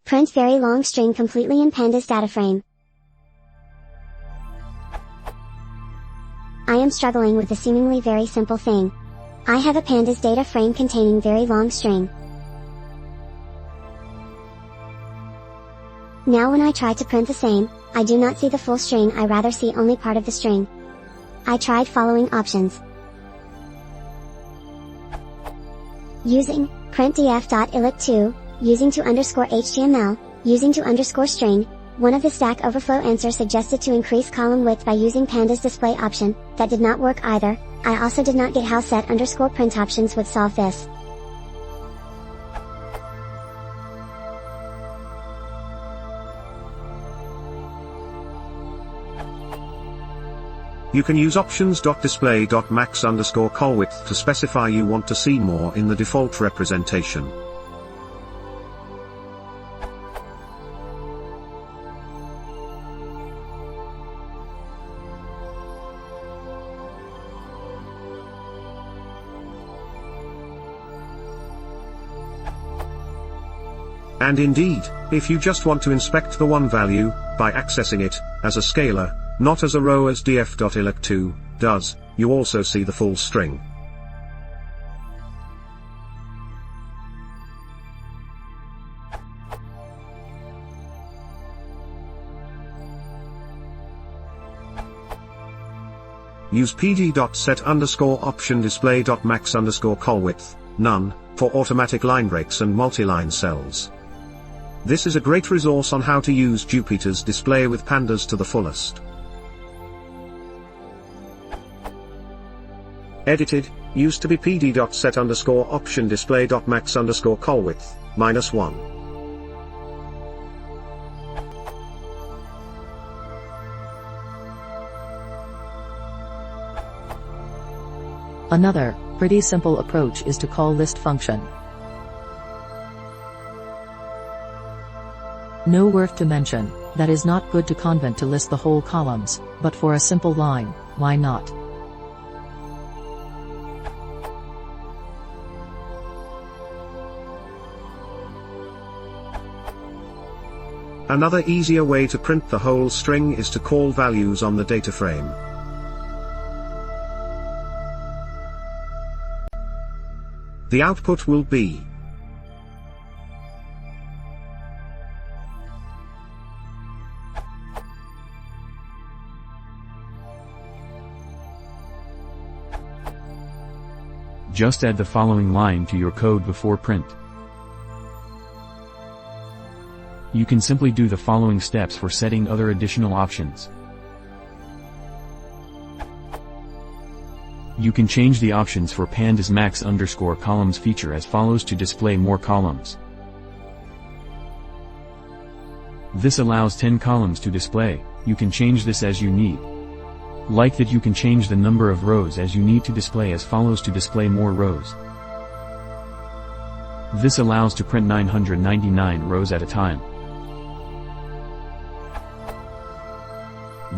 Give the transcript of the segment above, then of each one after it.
Print very long string completely in Pandas Dataframe. I am struggling with a seemingly very simple thing. I have a Pandas data frame containing very long string. Now when I try to print the same, I do not see the full string, I rather see only part of the string. I tried following options. Using printdf.illic2, using to_html, using to_string, one of the Stack Overflow answers suggested to increase column width by using Pandas display option, that did not work either. I also did not get how set_print options would solve this. You can use options.display.max_col_width to specify you want to see more in the default representation. And indeed, if you just want to inspect the one value, by accessing it, as a scalar, not as a row as df.illic2 does, you also see the full string. Use pd.set_option_display.max_col_width, none, for automatic line breaks and multi-line cells. This is a great resource on how to use Jupyter's display with Pandas to the fullest. Edited, used to be pd.set_option_display.max_col_width, -1. Another, pretty simple approach is to call list function. No worth to mention, that is not good to convent to list the whole columns, but for a simple line, why not? Another easier way to print the whole string is to call values on the data frame. The output will be Just add the following line to your code before print. You can simply do the following steps for setting other additional options. You can change the options for Pandas max_columns feature as follows to display more columns. This allows 10 columns to display. You can change this as you need. Like that, you can change the number of rows as you need to display as follows to display more rows. This allows to print 999 rows at a time.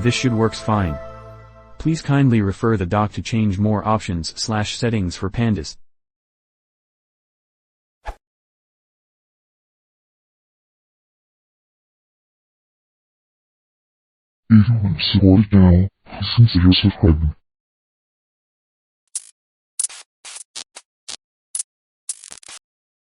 This should works fine. Please kindly refer the doc to change more options/settings for Pandas. If you want to support it now, consider subscribing.